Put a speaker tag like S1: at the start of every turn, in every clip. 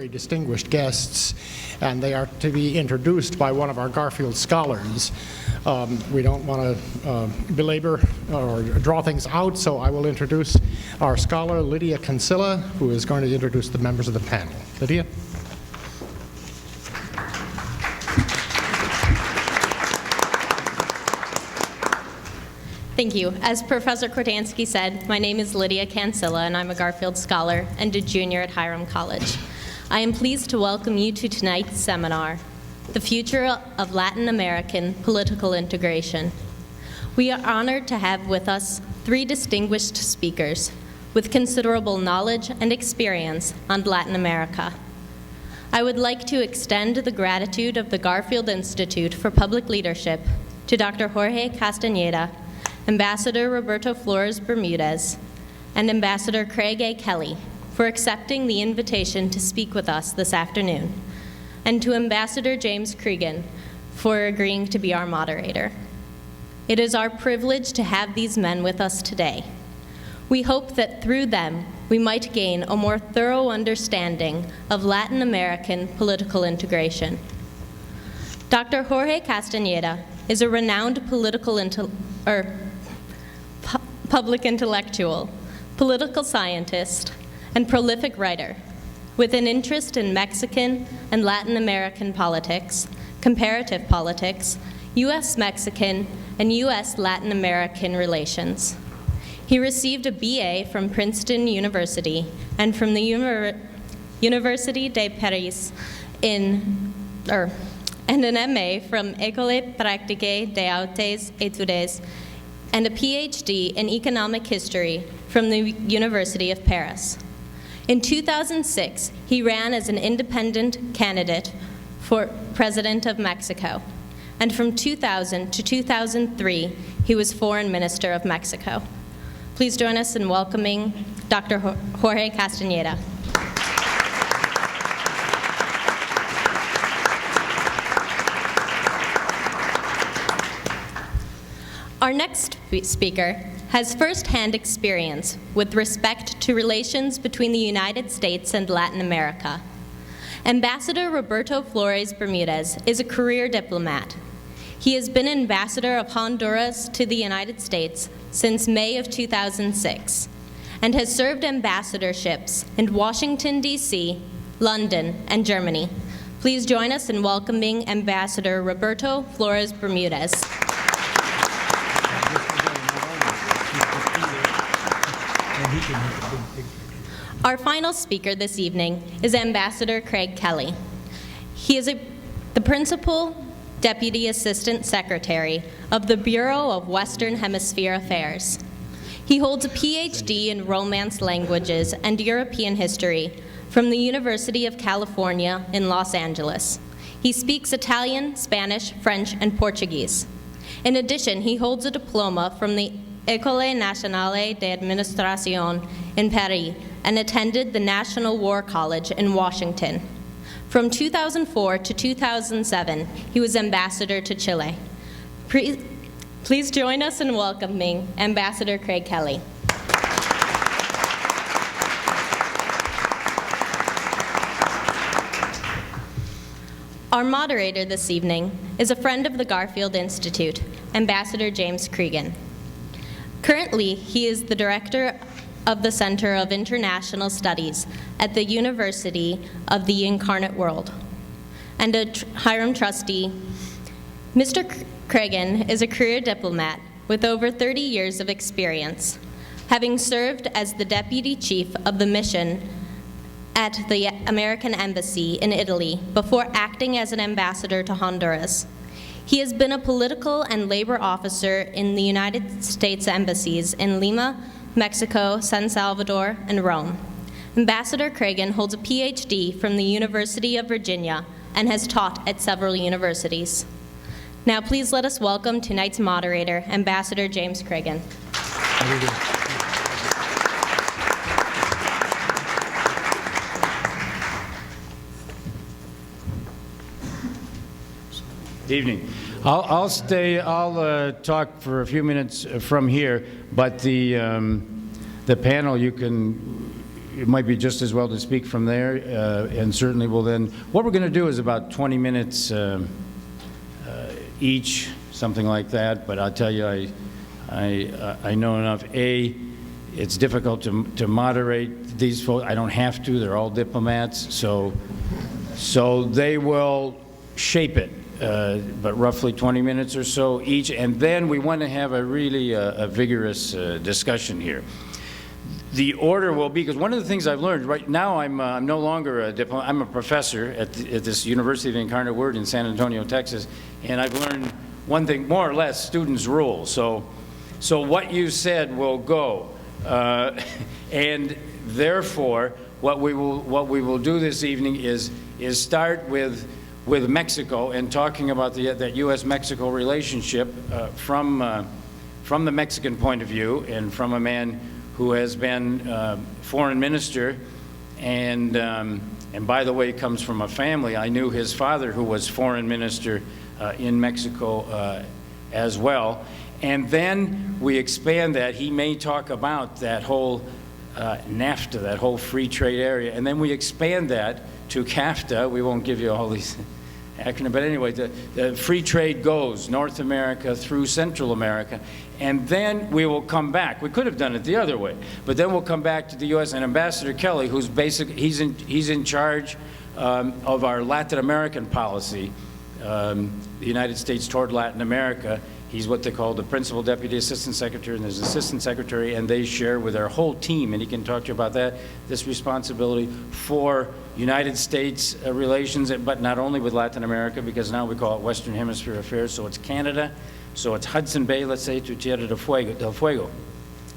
S1: very distinguished guests, and they are to be introduced by one of our Garfield scholars. We don't want to belabor or draw things out, so I will introduce our scholar, Lydia Cancilla, who is going to introduce the members of the panel. Lydia?
S2: Thank you. As Professor Kordansky said, my name is Lydia Cancilla, and I'm a Garfield Scholar and a junior at Hiram College. I am pleased to welcome you to tonight's seminar, The Future of Latin American Political Integration. We are honored to have with us three distinguished speakers with considerable knowledge and experience on Latin America. I would like to extend the gratitude of the Garfield Institute for Public Leadership to Dr. Jorge Castaneda, Ambassador Roberto Flores Bermudez, and Ambassador Craig A. Kelly for accepting the invitation to speak with us this afternoon, and to Ambassador James Cregan for agreeing to be our moderator. It is our privilege to have these men with us today. We hope that through them, we might gain a more thorough understanding of Latin American political integration. Dr. Jorge Castaneda is a renowned public intellectual, political scientist, and prolific writer, with an interest in Mexican and Latin American politics, comparative politics, U.S.-Mexican, and U.S.-Latin American relations. He received a BA from Princeton University and from the Université de Paris and an MA from École Pratique des Hautes Études, and a PhD in economic history from the University of Paris. In 2006, he ran as an independent candidate for President of Mexico, and from 2000 to 2003, he was Foreign Minister of Mexico. Please join us in welcoming Dr. Jorge Castaneda. Our next speaker has firsthand experience with respect to relations between the United States and Latin America. Ambassador Roberto Flores Bermudez is a career diplomat. He has been Ambassador of Honduras to the United States since May of 2006 and has served ambassadorships in Washington, D.C., London, and Germany. Please join us in welcoming Ambassador Roberto Flores Bermudez. Our final speaker this evening is Ambassador Craig Kelly. He is the Principal Deputy Assistant Secretary of the Bureau of Western Hemisphere Affairs. He holds a PhD in Romance Languages and European History from the University of California in Los Angeles. He speaks Italian, Spanish, French, and Portuguese. In addition, he holds a diploma from the École Nationale d'Administration in Paris and attended the National War College in Washington. From 2004 to 2007, he was ambassador to Chile. Please join us in welcoming Ambassador Craig Kelly. Our moderator this evening is a friend of the Garfield Institute, Ambassador James Cregan. Currently, he is the director of the Center of International Studies at the University of the Incarnate World and a Hiram trustee. Mr. Cregan is a career diplomat with over 30 years of experience, having served as the deputy chief of the mission at the American Embassy in Italy before acting as an ambassador to Honduras. He has been a political and labor officer in the United States embassies in Lima, Mexico, San Salvador, and Rome. Ambassador Cregan holds a PhD from the University of Virginia and has taught at several universities. Now please let us welcome tonight's moderator, Ambassador James Cregan.
S3: Evening. I'll talk for a few minutes from here, but the panel, you can it might be just as well to speak from there, and certainly will then, what we're going to do is about 20 minutes each, something like that, but I'll tell you, I know enough. It's difficult to moderate these folks. I don't have to, they're all diplomats, so they will shape it, but roughly 20 minutes or so each, and then we want to have a really vigorous discussion here. The order will be, because one of the things I've learned, right now I'm no longer a diplomat, I'm a professor at this University of the Incarnate Word in San Antonio, Texas, and I've learned one thing, more or less, students rule. So what you said will go. And therefore, what we will do this evening is start with Mexico and talking about that U.S.-Mexico relationship from the Mexican point of view and from a man who has been foreign minister and by the way comes from a family. I knew his father who was foreign minister in Mexico as well. And then we expand that. He may talk about that whole NAFTA, that whole free trade area, and then we expand that to CAFTA. We won't give you all these acronyms, but anyway, the free trade goes North America through Central America, and then we will come back. We could have done it the other way, but then we'll come back to the U.S. and Ambassador Kelly, who's he's in charge of our Latin American policy, the United States toward Latin America. He's what they call the Principal Deputy Assistant Secretary, and there's an Assistant Secretary, and they share with our whole team, and he can talk to you about that, this responsibility for United States relations, but not only with Latin America, because now we call it Western Hemisphere affairs, so it's Canada, so it's Hudson Bay, let's say, to Tierra del Fuego.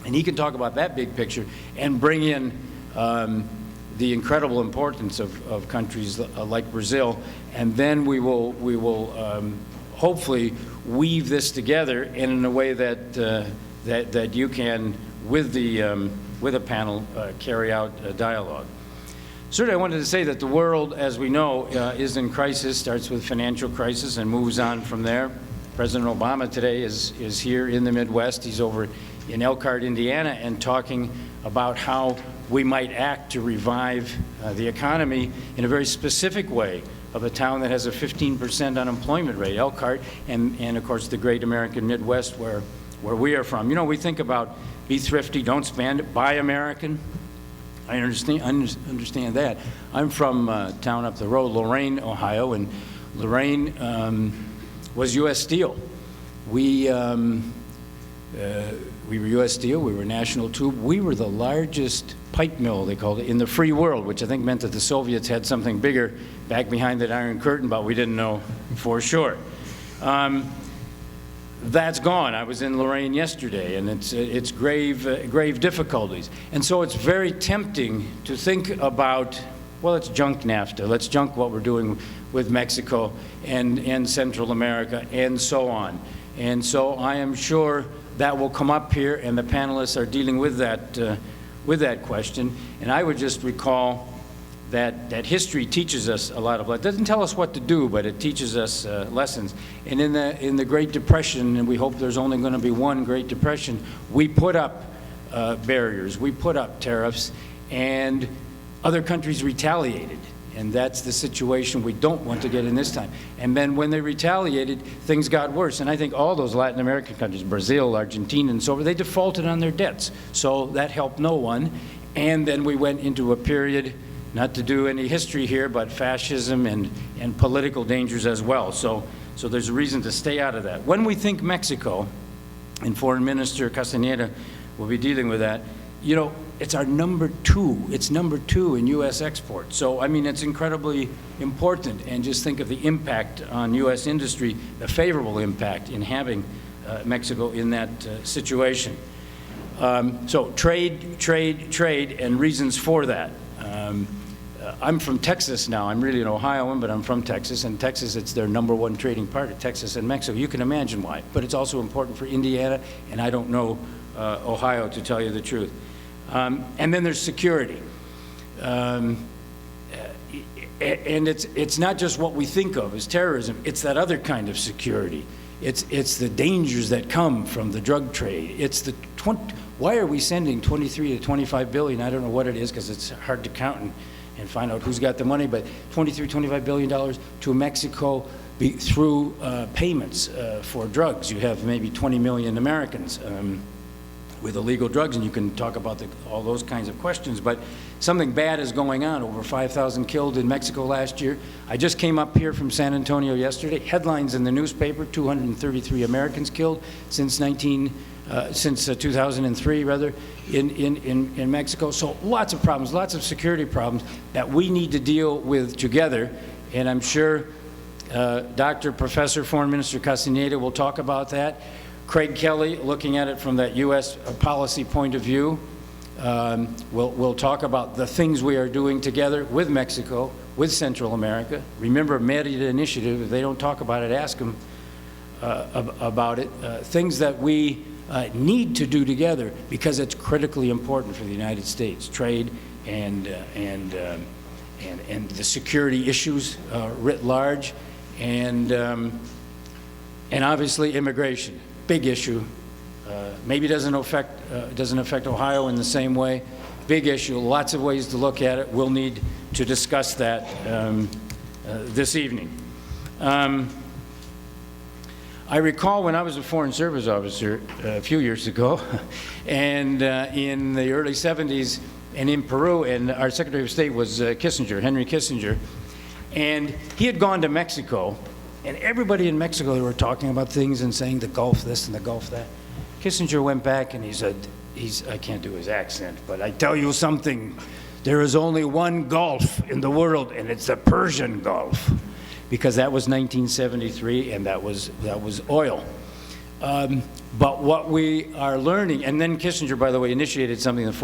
S3: And he can talk about that big picture and bring in the incredible importance of countries like Brazil, and then we will hopefully weave this together in a way that you can, with a panel, carry out a dialogue. Certainly, I wanted to say that the world, as we know, is in crisis. Starts with financial crisis and moves on from there. President Obama today is here in the Midwest. He's over in Elkhart, Indiana, and talking about how we might act to revive the economy in a very specific way of a town that has a 15% unemployment rate, Elkhart, and of course the great American Midwest where we are from. You know, we think about be thrifty, don't spend, buy American. I understand that. I'm from a town up the road, Lorain, Ohio, and Lorain was U.S. Steel. We were U.S. Steel, we were National Tube. We were the largest pipe mill, they called it, in the free world, which I think meant that the Soviets had something bigger back behind that Iron Curtain, but we didn't know for sure. That's gone. I was in Lorain yesterday, and it's grave difficulties. And so it's very tempting to think about, well, let's junk NAFTA, let's junk what we're doing with Mexico and Central America, and so on. And so I am sure that will come up here, and the panelists are dealing with that question. And I would just recall that history teaches us a lot of, it doesn't tell us what to do, but it teaches us lessons. And in the Great Depression, and we hope there's only going to be one Great Depression, we put up barriers, we put up tariffs, and other countries retaliated. And that's the situation we don't want to get in this time. And then when they retaliated, things got worse. And I think all those Latin American countries, Brazil, Argentina, and so on, they defaulted on their debts. So that helped no one. And then we went into a period, not to do any history here, but fascism and political dangers as well. So there's a reason to stay out of that. When we think Mexico, and Foreign Minister Castaneda will be dealing with that, you know, it's our number two. It's number 2 in U.S. exports. So, I mean, it's incredibly important. And just think of the impact on U.S. industry, the favorable impact in having Mexico in that situation. So trade, and reasons for that. I'm from Texas now. I'm really an Ohioan, but I'm from Texas. And Texas, it's their number 1 trading partner, Texas and Mexico. You can imagine why. But it's also important for Indiana, and I don't know Ohio, to tell you the truth. And then there's security. And it's not just what we think of as terrorism, it's that other kind of security. It's the dangers that come from the drug trade. It's the why are we sending 23 to 25 billion? I don't know what it is because it's hard to count and find out who's got the money, but 23, 25 billion dollars to Mexico through payments for drugs. You have maybe 20 million Americans with illegal drugs, and you can talk about all those kinds of questions, but something bad is going on. Over 5,000 killed in Mexico last year. I just came up here from San Antonio yesterday. Headlines in the newspaper, 233 Americans killed since 2003, rather, in Mexico. So lots of problems, lots of security problems that we need to deal with together, and I'm sure Professor Foreign Minister Castaneda will talk about that. Craig Kelly, looking at it from that U.S. policy point of view, we'll talk about the things we are doing together with Mexico, with Central America. Remember, Merida Initiative, if they don't talk about it, ask them about it. Things that we need to do together because it's critically important for the United States. Trade and the security issues writ large, and obviously immigration. Big issue. Maybe doesn't affect Ohio in the same way. Big issue. Lots of ways to look at it. We'll need to discuss that this evening. I recall when I was a Foreign Service officer a few years ago, and in the early 70s, and in Peru, and our Secretary of State was Kissinger, Henry Kissinger, and he had gone to Mexico. And everybody in Mexico, they were talking about things and saying the Gulf this and the Gulf that. Kissinger went back and he said, I can't do his accent, but I tell you something, there is only one Gulf in the world, and it's the Persian Gulf. Because that was 1973, and that was oil. But what we are learning, and then Kissinger, by the way, initiated something in the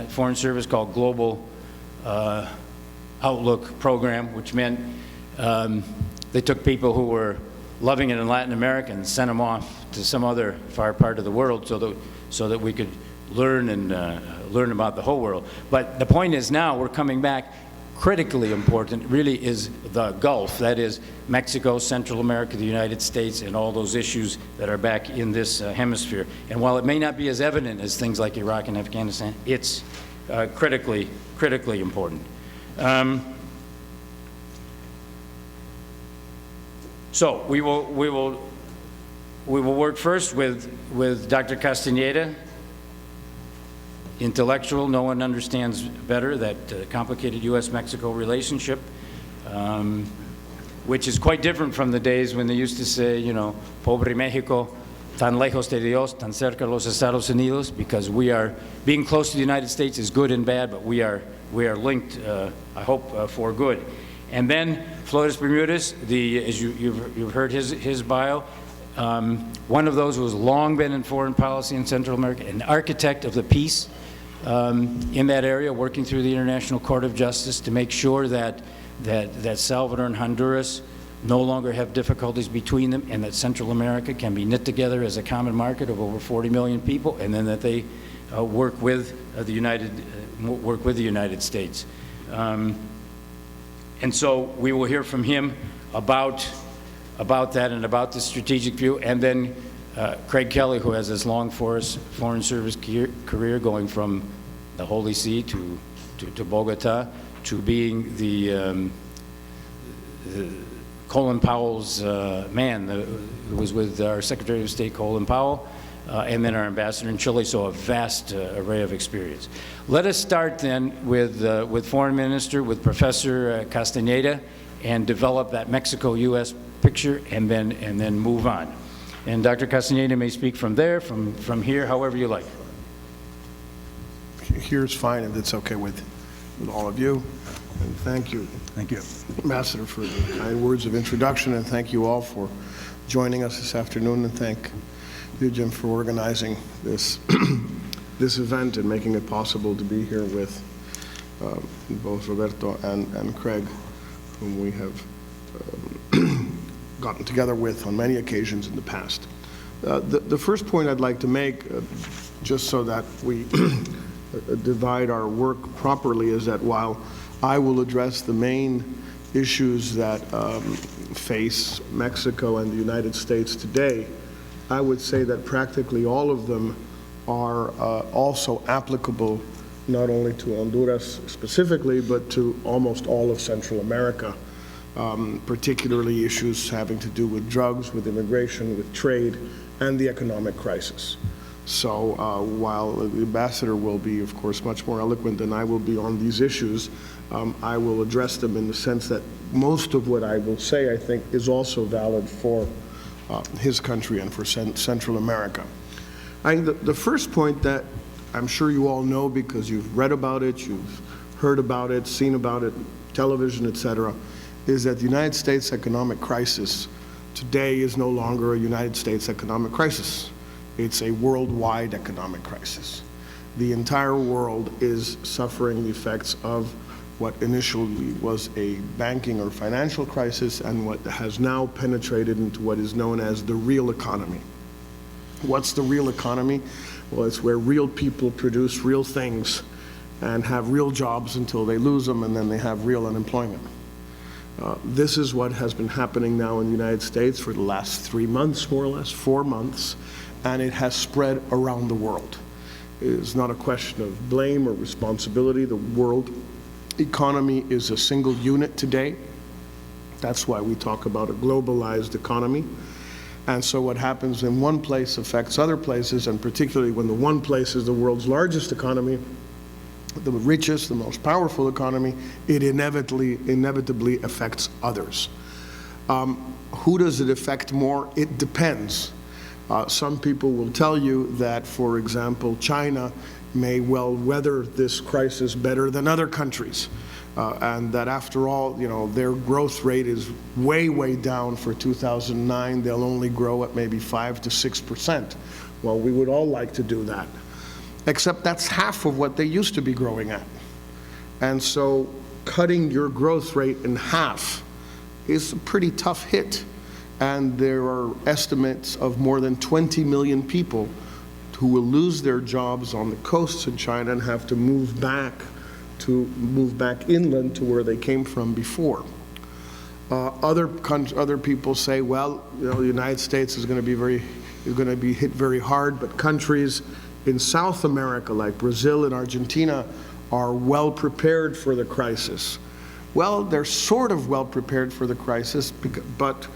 S3: Foreign Service called Global Outlook Program, which meant they took people who were loving it in Latin America and sent them off to some other far part of the world so that we could learn about the whole world. But the point is now we're coming back. Critically important really is the Gulf, that is Mexico, Central America, the United States, and all those issues that are back in this hemisphere. And while it may not be as evident as things like Iraq and Afghanistan, it's critically important. So we will work first with Dr. Castaneda. Intellectual, no one understands better that complicated U.S.-Mexico relationship, which is quite different from the days when they used to say, you know, pobre Mexico, tan lejos de Dios, tan cerca los Estados Unidos, because we are, being close to the United States is good and bad, but we are linked, I hope, for good. And then Flores Bermudez, as you've heard his bio, one of those who has long been in foreign policy in Central America, an architect of the peace in that area, working through the International Court of Justice to make sure that Salvador and Honduras no longer have difficulties between them, and that Central America can be knit together as a common market of over 40 million people, and then that they work with the United States. And so we will hear from him about that and about the strategic view, and then Craig Kelly, who has this long foreign service career going from the Holy See to Bogota, to being the Colin Powell's man, who was with our Secretary of State, Colin Powell, and then our ambassador in Chile, so a vast array of experience. Let us start then with Foreign Minister, with Professor Castaneda, and develop that Mexico-U.S. picture, and then move on. And Dr. Castaneda may speak from there, from here, however you like.
S4: Here's fine, if it's okay with all of you. And thank you.
S5: Thank you.
S4: Ambassador, for the kind words of introduction, and thank you all for joining us this afternoon, and thank you, Jim, for organizing this this event and making it possible to be here with both Roberto and Craig, whom we have gotten together with on many occasions in the past. The first point I'd like to make, just so that we divide our work properly, is that while I will address the main issues that face Mexico and the United States today, I would say that practically all of them are also applicable not only to Honduras specifically, but to almost all of Central America, particularly issues having to do with drugs, with immigration, with trade, and the economic crisis. So while the ambassador will be, of course, much more eloquent than I will be on these issues, I will address them in the sense that most of what I will say, I think, is also valid for his country and for Central America. The first point that I'm sure you all know because you've read about it, you've heard about it, seen about it, television, etc., is that the United States economic crisis today is no longer a United States economic crisis. It's a worldwide economic crisis. The entire world is suffering the effects of what initially was a banking or financial crisis and what has now penetrated into what is known as the real economy. What's the real economy? Well, it's where real people produce real things and have real jobs until they lose them, and then they have real unemployment. This is what has been happening now in the United States for the last 3 months, more or less, 4 months, and it has spread around the world. It is not a question of blame or responsibility. The world economy is a single unit today. That's why we talk about a globalized economy. And so what happens in one place affects other places, and particularly when the one place is the world's largest economy, the richest, the most powerful economy, it inevitably affects others. Who does it affect more? It depends. Some people will tell you that, for example, China may well weather this crisis better than other countries. And that after all, you know, their growth rate is way, way down for 2009. They'll only grow at maybe 5 to 6%. Well, we would all like to do that. Except that's half of what they used to be growing at. And so cutting your growth rate in half is a pretty tough hit. And there are estimates of more than 20 million people who will lose their jobs on the coasts in China and have to move back inland to where they came from before. Other people say, well, you know, the United States is going to be hit very hard, but countries in South America, like Brazil and Argentina, are well prepared for the crisis. Well, they're sort of well prepared for the crisis, but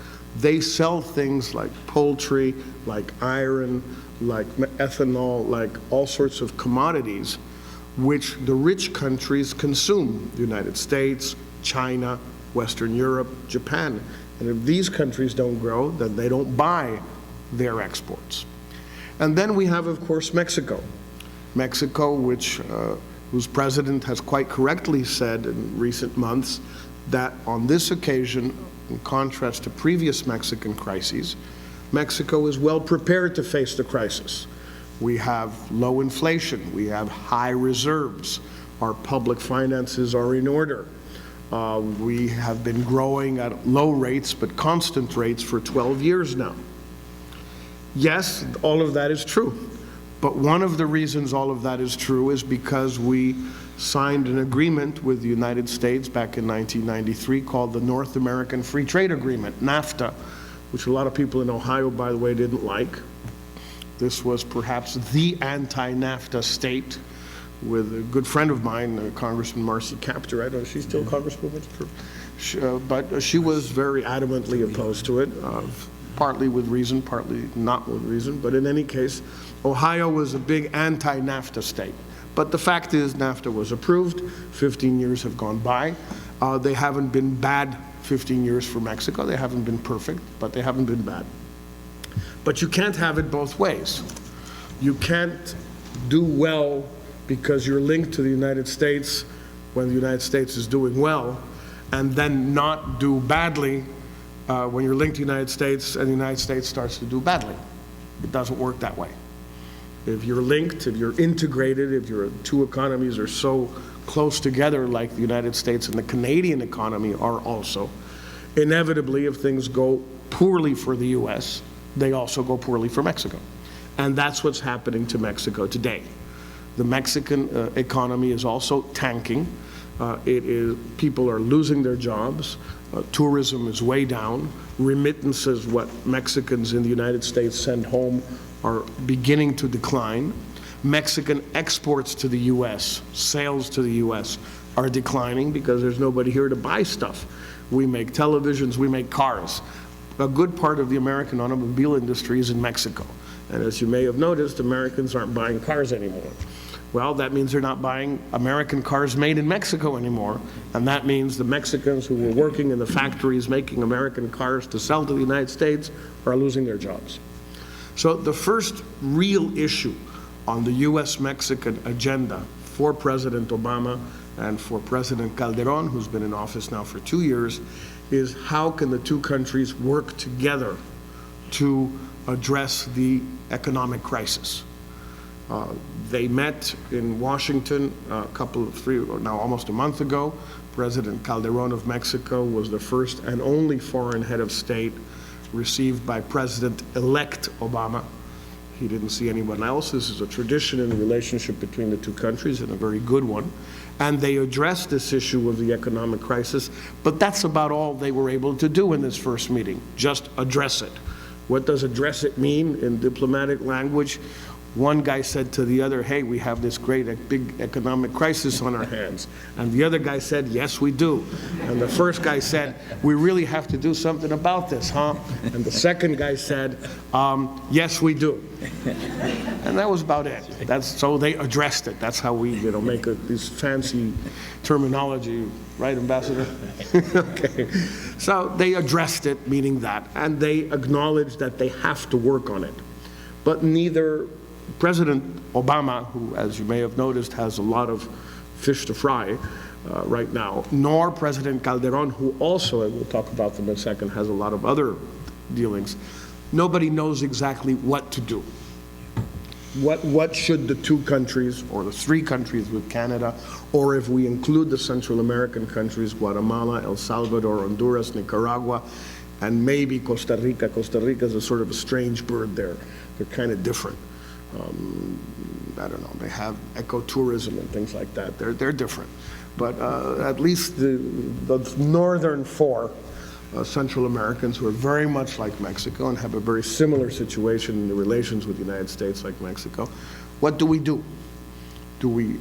S4: they sell things like poultry, like iron, like ethanol, like all sorts of commodities, which the rich countries consume. The United States, China, Western Europe, Japan. And if these countries don't grow, then they don't buy their exports. And then we have, of course, Mexico. Mexico, whose president has quite correctly said in recent months that on this occasion, in contrast to previous Mexican crises, Mexico is well prepared to face the crisis. We have low inflation, we have high reserves, our public finances are in order. We have been growing at low rates, but constant rates for 12 years now. Yes, all of that is true. But one of the reasons all of that is true is because we signed an agreement with the United States back in 1993 called the North American Free Trade Agreement, NAFTA, which a lot of people in Ohio, by the way, didn't like. This was perhaps the anti-NAFTA state, with a good friend of mine, Congressman Marcy Kaptur. I don't know, she's still Congresswoman? But she was very adamantly opposed to it, partly with reason, partly not with reason. But in any case, Ohio was a big anti-NAFTA state. But the fact is, NAFTA was approved. 15 years have gone by. They haven't been bad 15 years for Mexico. They haven't been perfect, but they haven't been bad. But you can't have it both ways. You can't do well because you're linked to the United States when the United States is doing well, and then not do badly when you're linked to the United States and the United States starts to do badly. It doesn't work that way. If you're linked, if you're integrated, if your two economies are so close together like the United States and the Canadian economy are also, inevitably if things go poorly for the US, they also go poorly for Mexico. And that's what's happening to Mexico today. The Mexican economy is also tanking. People are losing their jobs. Tourism is way down. Remittances, what Mexicans in the United States send home, are beginning to decline. Mexican exports to the U.S., sales to the U.S., are declining because there's nobody here to buy stuff. We make televisions, we make cars. A good part of the American automobile industry is in Mexico. And as you may have noticed, Americans aren't buying cars anymore. Well, that means they're not buying American cars made in Mexico anymore. And that means the Mexicans who were working in the factories making American cars to sell to the United States are losing their jobs. So the first real issue on the U.S.-Mexican agenda for President Obama and for President Calderon, who's been in office now for 2 years, is how can the two countries work together to address the economic crisis. They met in Washington almost a month ago. President Calderon of Mexico was the first and only foreign head of state received by President-elect Obama. He didn't see anyone else. This is a tradition in the relationship between the two countries, and a very good one. And they addressed this issue of the economic crisis, but that's about all they were able to do in this first meeting, just address it. What does address it mean in diplomatic language? One guy said to the other, hey, we have this big economic crisis on our hands. And the other guy said, yes, we do. And the first guy said, we really have to do something about this, huh? And the second guy said, yes, we do. And that was about it. So they addressed it. That's how we make this fancy terminology, right, Ambassador? Okay. So they addressed it, meaning that, and they acknowledged that they have to work on it. But neither President Obama, who, as you may have noticed, has a lot of fish to fry right now, nor President Calderon, who also, and we'll talk about them in a second, has a lot of other dealings, nobody knows exactly what to do. What should the two countries, or the three countries with Canada, or if we include the Central American countries, Guatemala, El Salvador, Honduras, Nicaragua, and maybe Costa Rica. Costa Rica is a sort of a strange bird there. They're kind of different. I don't know, they have ecotourism and things like that. They're different. But at least the northern four Central Americans, who are very much like Mexico and have a very similar situation in the relations with the United States like Mexico, what do we do? Do we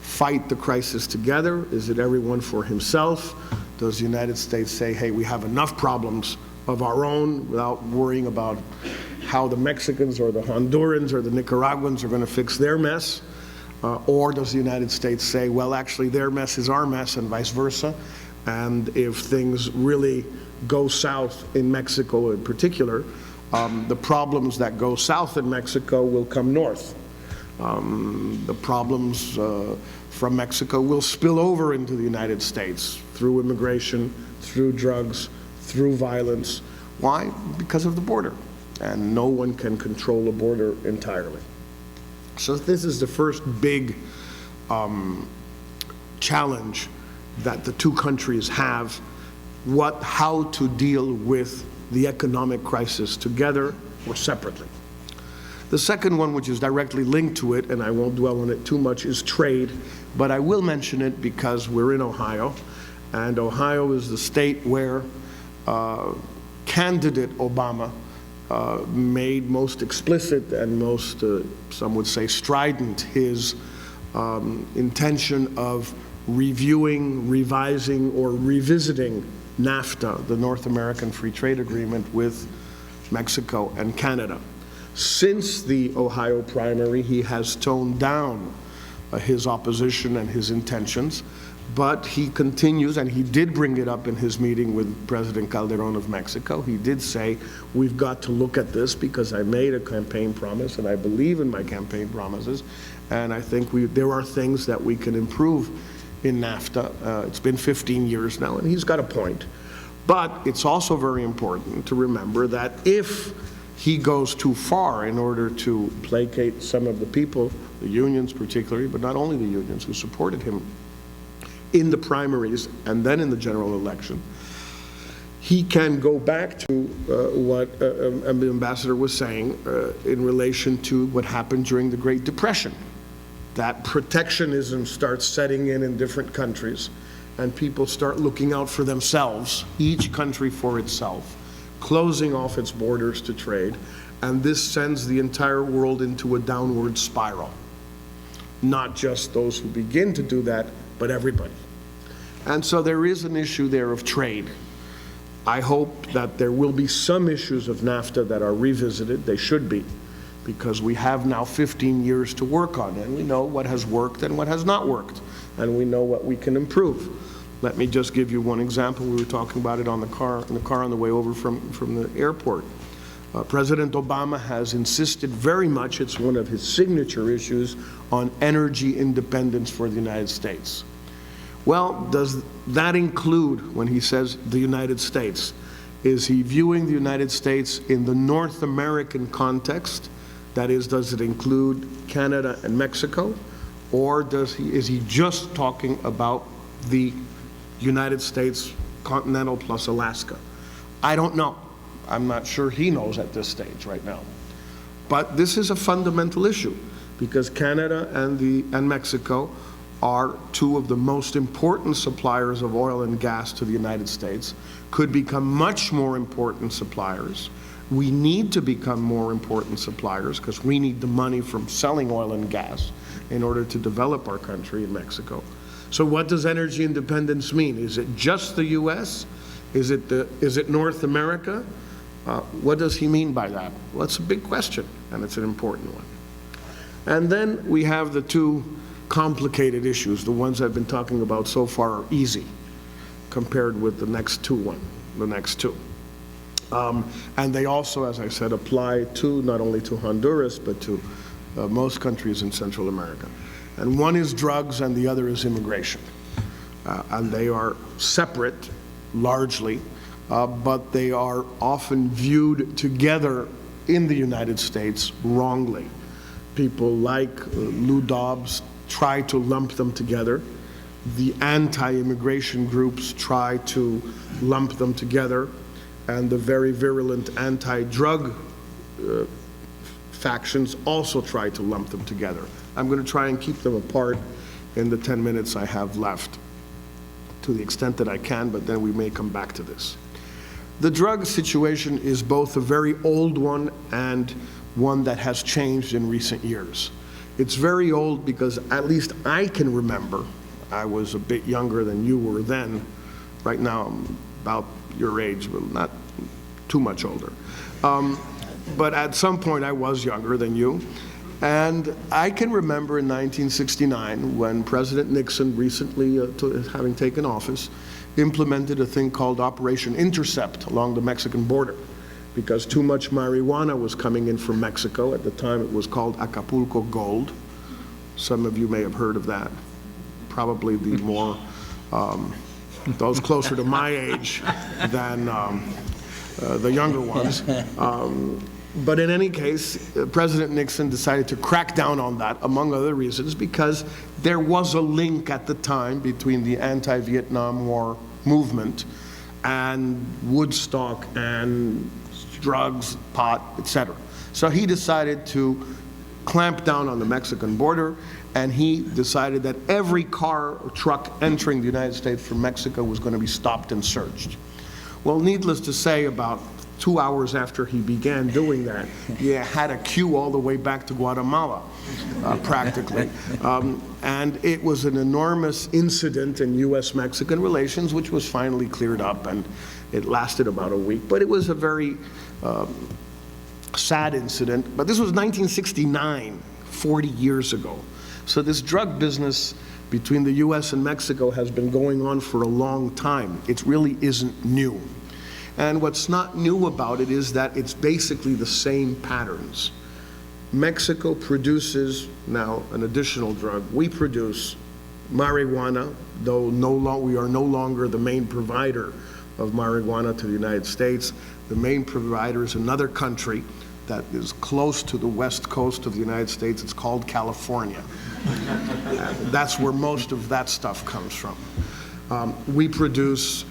S4: fight the crisis together? Is it everyone for himself? Does the United States say, hey, we have enough problems of our own without worrying about how the Mexicans or the Hondurans or the Nicaraguans are going to fix their mess? Or does the United States say, well, actually their mess is our mess and vice versa, and if things really go south in Mexico in particular, the problems that go south in Mexico will come north. The problems from Mexico will spill over into the United States through immigration, through drugs, through violence. Why? Because of the border. And no one can control a border entirely. So this is the first big challenge that the two countries have, how to deal with the economic crisis together or separately. The second one, which is directly linked to it, and I won't dwell on it too much, is trade, but I will mention it because we're in Ohio, and Ohio is the state where candidate Obama made most explicit and most, some would say, strident his intention of reviewing, revising, or revisiting NAFTA, the North American Free Trade Agreement with Mexico and Canada. Since the Ohio primary, he has toned down his opposition and his intentions, but he continues, and he did bring it up in his meeting with President Calderon of Mexico. He did say, we've got to look at this because I made a campaign promise, and I believe in my campaign promises, and I think there are things that we can improve in NAFTA. It's been 15 years now, and he's got a point. But it's also very important to remember that if he goes too far in order to placate some of the people, the unions particularly, but not only the unions who supported him in the primaries and then in the general election, he can go back to what the ambassador was saying in relation to what happened during the Great Depression. That protectionism starts setting in different countries, and people start looking out for themselves, each country for itself, closing off its borders to trade, and this sends the entire world into a downward spiral. Not just those who begin to do that, but everybody. And so there is an issue there of trade. I hope that there will be some issues of NAFTA that are revisited. They should be, because we have now 15 years to work on, and we know what has worked and what has not worked, and we know what we can improve. Let me just give you one example. We were talking about it in the car on the way over from the airport. President Obama has insisted very much, it's one of his signature issues, on energy independence for the United States. Well, does that include, when he says the United States, is he viewing the United States in the North American context? That is, does it include Canada and Mexico? Or is he just talking about the United States continental plus Alaska? I don't know. I'm not sure he knows at this stage right now. But this is a fundamental issue, because Canada and Mexico are two of the most important suppliers of oil and gas to the United States, could become much more important suppliers. We need to become more important suppliers because we need the money from selling oil and gas in order to develop our country in Mexico. So what does energy independence mean? Is it just the U.S.? Is it North America? What does he mean by that? Well, it's a big question, and it's an important one. And then we have the two complicated issues. The ones I've been talking about so far are easy compared with the next two. And they also, as I said, apply to not only to Honduras, but to most countries in Central America. And one is drugs and the other is immigration. And they are separate, largely, but they are often viewed together in the United States wrongly. People like Lou Dobbs try to lump them together. The anti-immigration groups try to lump them together, and the very virulent anti-drug factions also try to lump them together. I'm going to try and keep them apart in the 10 minutes I have left, to the extent that I can, but then we may come back to this. The drug situation is both a very old one and one that has changed in recent years. It's very old because at least I can remember, I was a bit younger than you were then. Right now I'm about your age, but not too much older. But at some point I was younger than you. And I can remember in 1969 when President Nixon, recently having taken office, implemented a thing called Operation Intercept along the Mexican border, because too much marijuana was coming in from Mexico. At the time it was called Acapulco Gold. Some of you may have heard of that. Probably the more, those closer to my age than the younger ones. But in any case, President Nixon decided to crack down on that, among other reasons, because there was a link at the time between the anti-Vietnam War movement and Woodstock and drugs, pot, etc. So he decided to clamp down on the Mexican border, and he decided that every car or truck entering the United States from Mexico was going to be stopped and searched. Well, needless to say, about 2 hours after he began doing that, he had a queue all the way back to Guatemala, practically. And it was an enormous incident in U.S.-Mexican relations, which was finally cleared up, and it lasted about a week. But it was a very sad incident. But this was 1969, 40 years ago. So this drug business between the U.S. and Mexico has been going on for a long time. It really isn't new. And what's not new about it is that it's basically the same patterns. Mexico produces now an additional drug. We produce marijuana, though we are no longer the main provider of marijuana to the United States. The main provider is another country that is close to the west coast of the United States. It's called California. That's where most of that stuff comes from. We produce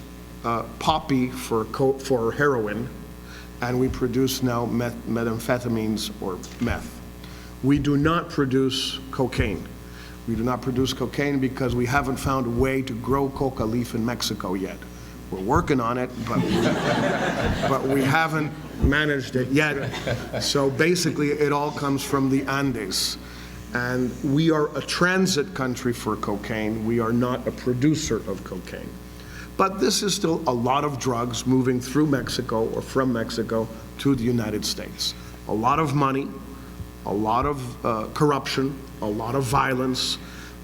S4: poppy for heroin, and we produce now methamphetamines or meth. We do not produce cocaine. We do not produce cocaine because we haven't found a way to grow coca leaf in Mexico yet. We're working on it, but we haven't managed it yet. So basically, it all comes from the Andes. And we are a transit country for cocaine. We are not a producer of cocaine. But this is still a lot of drugs moving through Mexico or from Mexico to the United States. A lot of money, a lot of corruption, a lot of violence,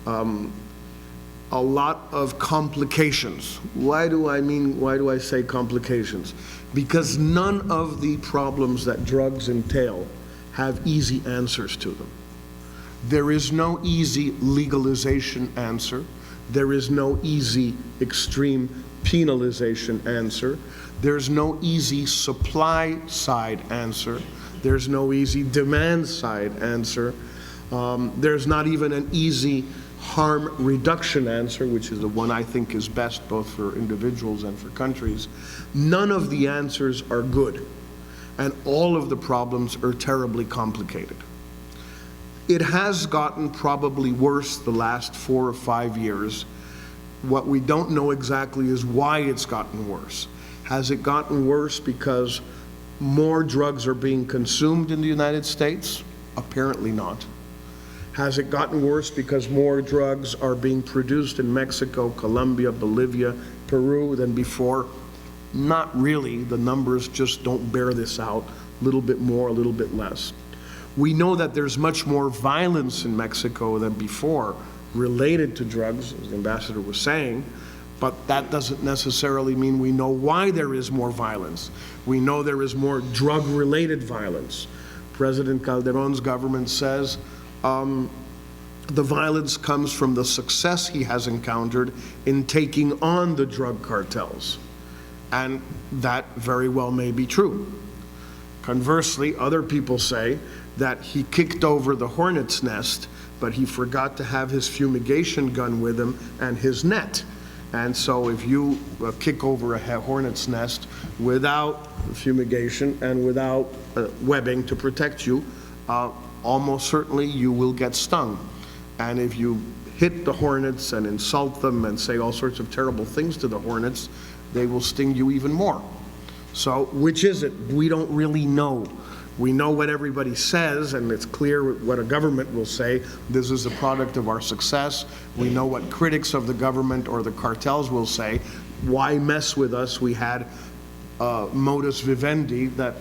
S4: a lot of complications. Why do I say complications? Because none of the problems that drugs entail have easy answers to them. There is no easy legalization answer. There is no easy extreme penalization answer. There's no easy supply side answer. There's no easy demand side answer. There's not even an easy harm reduction answer, which is the one I think is best both for individuals and for countries. None of the answers are good, and all of the problems are terribly complicated. It has gotten probably worse the last 4 or 5 years. What we don't know exactly is why it's gotten worse. Has it gotten worse because more drugs are being consumed in the United States? Apparently not. Has it gotten worse because more drugs are being produced in Mexico, Colombia, Bolivia, Peru than before? Not really. The numbers just don't bear this out. A little bit more, a little bit less. We know that there's much more violence in Mexico than before related to drugs, as the ambassador was saying, but that doesn't necessarily mean we know why there is more violence. We know there is more drug-related violence. President Calderon's government says the violence comes from the success he has encountered in taking on the drug cartels. And that very well may be true. Conversely, other people say that he kicked over the hornet's nest, but he forgot to have his fumigation gun with him and his net. And so if you kick over a hornet's nest without fumigation and without webbing to protect you, almost certainly you will get stung. And if you hit the hornets and insult them and say all sorts of terrible things to the hornets, they will sting you even more. So which is it? We don't really know. We know what everybody says, and it's clear what a government will say. This is a product of our success. We know what critics of the government or the cartels will say. Why mess with us? We had modus vivendi that,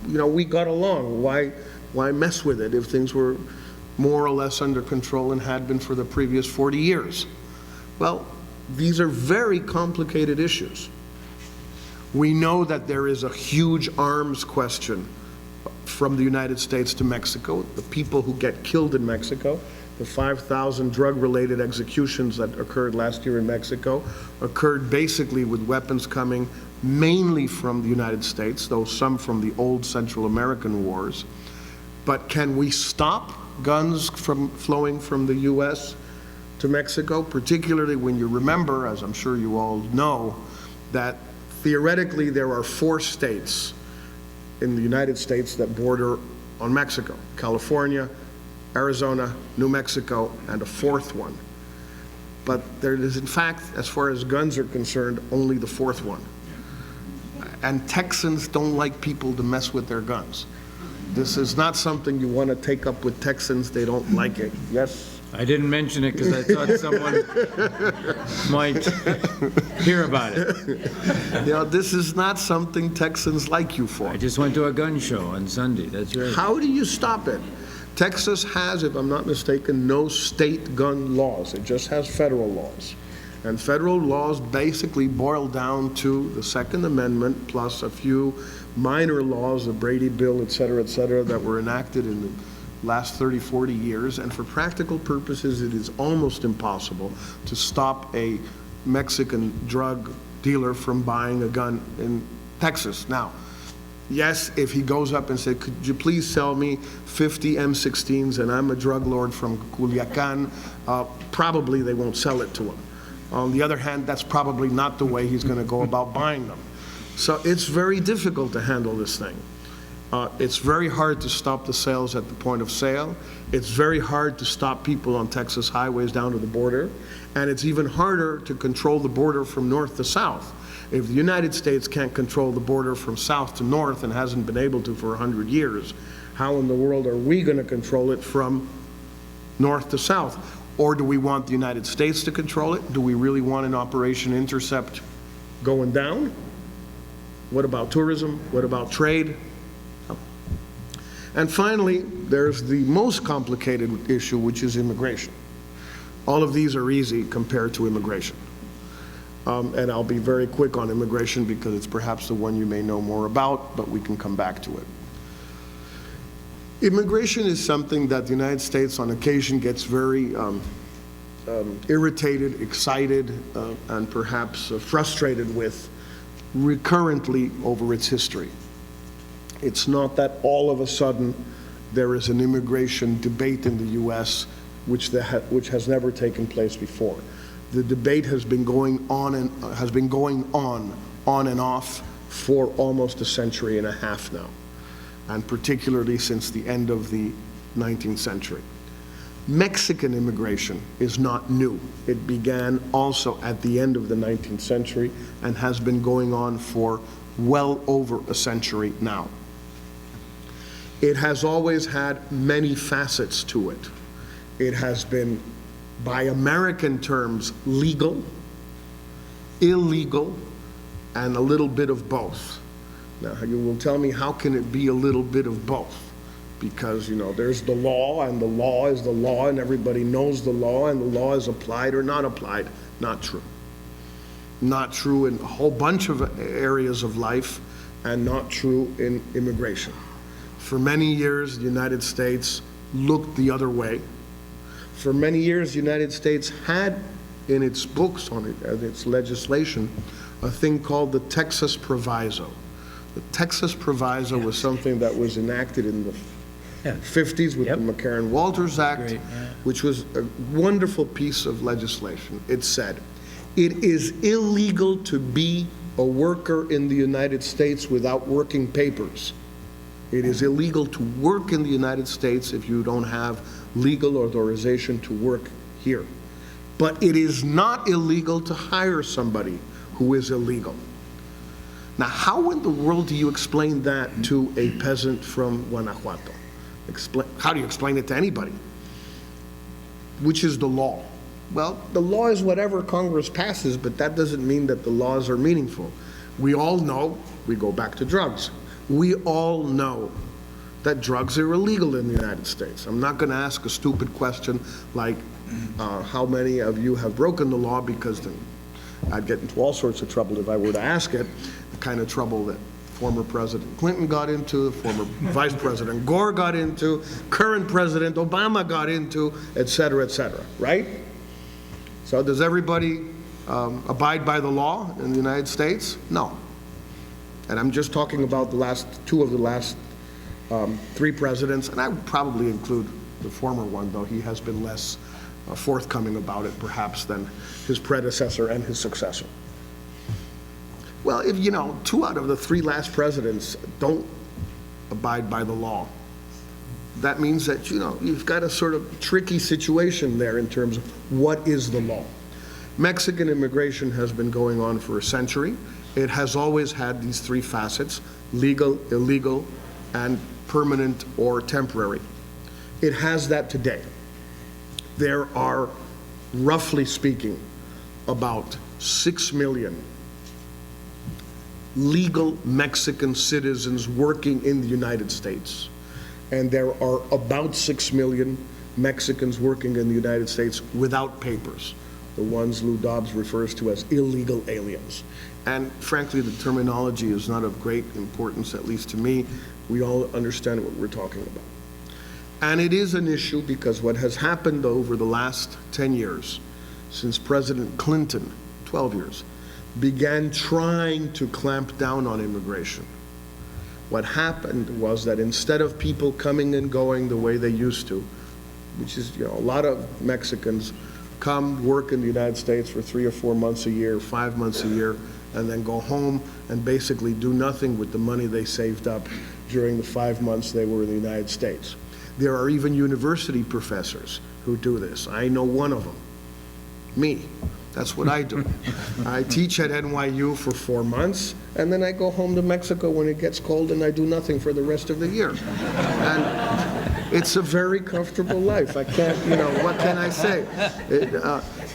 S4: we got along. Why mess with it if things were more or less under control and had been for the previous 40 years? Well, these are very complicated issues. We know that there is a huge arms question from the United States to Mexico, the people who get killed in Mexico, the 5,000 drug-related executions that occurred last year in Mexico occurred basically with weapons coming mainly from the United States, though some from the old Central American wars. But can we stop guns from flowing from the U.S. to Mexico, particularly when you remember, as I'm sure you all know, that theoretically there are 4 states in the United States that border on Mexico: California, Arizona, New Mexico, and a 4th one. But there is, in fact, as far as guns are concerned, only the 4th one. And Texans don't like people to mess with their guns. This is not something you want to take up with Texans. They don't like it. Yes?
S3: I didn't mention it because I thought someone might hear about it.
S4: This is not something Texans like you for.
S3: I just went to a gun show on Sunday, that's right.
S4: How do you stop it? Texas has, if I'm not mistaken, no state gun laws. It just has federal laws. And federal laws basically boil down to the Second Amendment plus a few minor laws, the Brady Bill, et cetera, that were enacted in the last 30, 40 years, and for practical purposes, it is almost impossible to stop a Mexican drug dealer from buying a gun in Texas. Now, yes, if he goes up and said, could you please sell me 50 M16s and I'm a drug lord from Culiacan, probably they won't sell it to him. On the other hand, that's probably not the way he's going to go about buying them. So it's very difficult to handle this thing. It's very hard to stop the sales at the point of sale. It's very hard to stop people on Texas highways down to the border. And it's even harder to control the border from north to south. If the United States can't control the border from south to north and hasn't been able to for 100 years, how in the world are we going to control it from north to south? Or do we want the United States to control it? Do we really want an Operation Intercept going down? What about tourism? What about trade? And finally, there's the most complicated issue, which is immigration. All of these are easy compared to immigration. And I'll be very quick on immigration because it's perhaps the one you may know more about, but we can come back to it. Immigration is something that the United States on occasion gets very irritated, excited, and perhaps frustrated with recurrently over its history. It's not that all of a sudden there is an immigration debate in the U.S. which has never taken place before. The debate has been going on and off for almost a century and a half now, and particularly since the end of the 19th century. Mexican immigration is not new. It began also at the end of the 19th century and has been going on for well over a century now. It has always had many facets to it. It has been, by American terms, legal, illegal, and a little bit of both. Now, you will tell me, how can it be a little bit of both? Because, you know, there's the law, and the law is the law, and everybody knows the law, and the law is applied or not applied. Not true. Not true in a whole bunch of areas of life, and not true in immigration. For many years, the United States looked the other way. For many years, the United States had in its books, on its legislation, a thing called the Texas Proviso. The Texas Proviso was something that was enacted in the 50s with the McCarran-Walters Act, which was a wonderful piece of legislation. It said, it is illegal to be a worker in the United States without working papers. It is illegal to work in the United States if you don't have legal authorization to work here. But it is not illegal to hire somebody who is illegal. Now, how in the world do you explain that to a peasant from Guanajuato? How do you explain it to anybody? Which is the law? Well, the law is whatever Congress passes, but that doesn't mean that the laws are meaningful. We all know, we go back to drugs. We all know that drugs are illegal in the United States. I'm not going to ask a stupid question like how many of you have broken the law, because then I'd get into all sorts of trouble if I were to ask it, the kind of trouble that former President Clinton got into, former Vice President Gore got into, current President Obama got into, et cetera, right? So does everybody abide by the law in the United States? No. And I'm just talking about two of the last three presidents, and I would probably include the former one, though he has been less forthcoming about it, perhaps, than his predecessor and his successor. Well, if, you know, 2 out of the 3 last presidents don't abide by the law, that means that, you know, you've got a sort of tricky situation there in terms of what is the law. Mexican immigration has been going on for a century. It has always had these 3 facets: legal, illegal, and permanent or temporary. It has that today. There are, roughly speaking, about 6 million legal Mexican citizens working in the United States. And there are about 6 million Mexicans working in the United States without papers, the ones Lou Dobbs refers to as illegal aliens. And frankly, the terminology is not of great importance, at least to me. We all understand what we're talking about. And it is an issue because what has happened over the last 10 years, since President Clinton, 12 years, began trying to clamp down on immigration. What happened was that instead of people coming and going the way they used to, which is, you know, a lot of Mexicans come work in the United States for 3 or 4 months a year, 5 months a year, and then go home and basically do nothing with the money they saved up during the 5 months they were in the United States. There are even university professors who do this. I know one of them, me. That's what I do. I teach at NYU for 4 months, and then I go home to Mexico when it gets cold, and I do nothing for the rest of the year. And it's a very comfortable life. I can't, what can I say?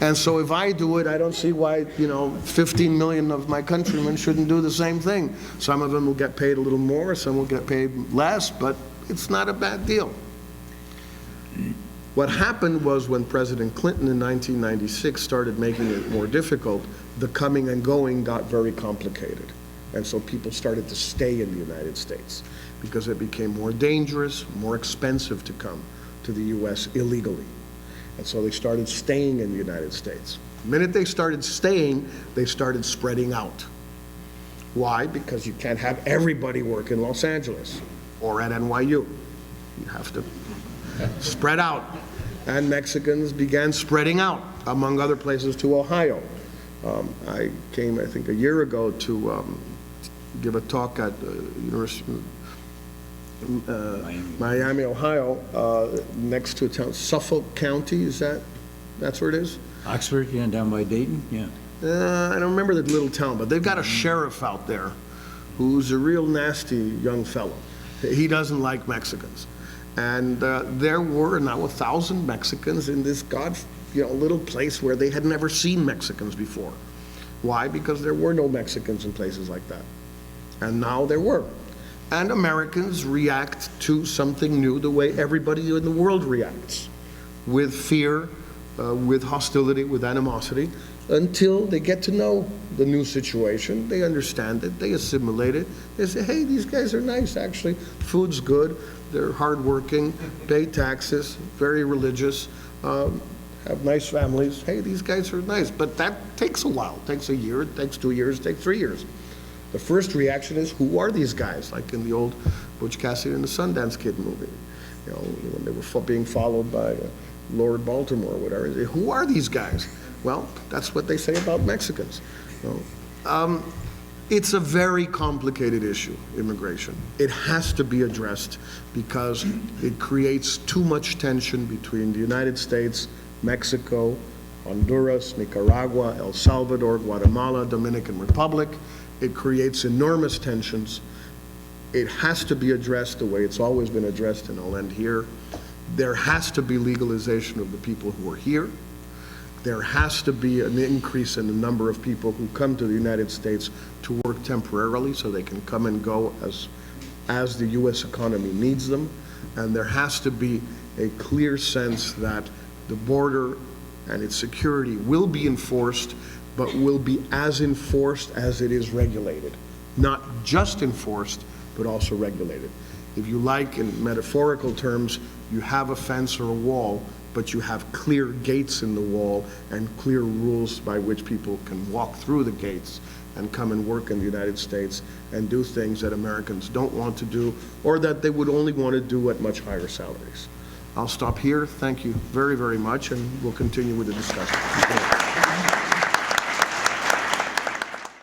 S4: And so if I do it, I don't see why, 15 million of my countrymen shouldn't do the same thing. Some of them will get paid a little more, some will get paid less, but it's not a bad deal. What happened was when President Clinton in 1996 started making it more difficult, the coming and going got very complicated. And so people started to stay in the United States because it became more dangerous, more expensive to come to the U.S. illegally. And so they started staying in the United States. The minute they started staying, they started spreading out. Why? Because you can't have everybody work in Los Angeles or at NYU. You have to spread out. And Mexicans began spreading out, among other places, to Ohio. I came, I think, a year ago to give a talk at University of Miami, Ohio, next to a town, Suffolk County, that's where it is?
S5: Oxford, yeah, down by Dayton, yeah.
S4: I don't remember the little town, but they've got a sheriff out there who's a real nasty young fellow. He doesn't like Mexicans. And there were now 1,000 Mexicans in this little place where they had never seen Mexicans before. Why? Because there were no Mexicans in places like that. And now there were. And Americans react to something new the way everybody in the world reacts, with fear, with hostility, with animosity, until they get to know the new situation. They understand it, they assimilate it. They say, hey, these guys are nice, actually. Food's good, they're hardworking, pay taxes, very religious, have nice families. Hey, these guys are nice. But that takes a while. It takes a year, it takes 2 years, it takes 3 years. The first reaction is, who are these guys? Like in the old Butch Cassidy and the Sundance Kid movie, when they were being followed by Lord Baltimore or whatever. Who are these guys? Well, that's what they say about Mexicans. It's a very complicated issue, immigration. It has to be addressed because it creates too much tension between the United States, Mexico, Honduras, Nicaragua, El Salvador, Guatemala, Dominican Republic. It creates enormous tensions. It has to be addressed the way it's always been addressed, and I'll end here. There has to be legalization of the people who are here. There has to be an increase in the number of people who come to the United States to work temporarily so they can come and go as the U.S. economy needs them. And there has to be a clear sense that the border and its security will be enforced, but will be as enforced as it is regulated. Not just enforced, but also regulated. If you like, in metaphorical terms, you have a fence or a wall, but you have clear gates in the wall and clear rules by which people can walk through the gates and come and work in the United States and do things that Americans don't want to do, or that they would only want to do at much higher salaries. I'll stop here. Thank you very, very much, and we'll continue with the discussion.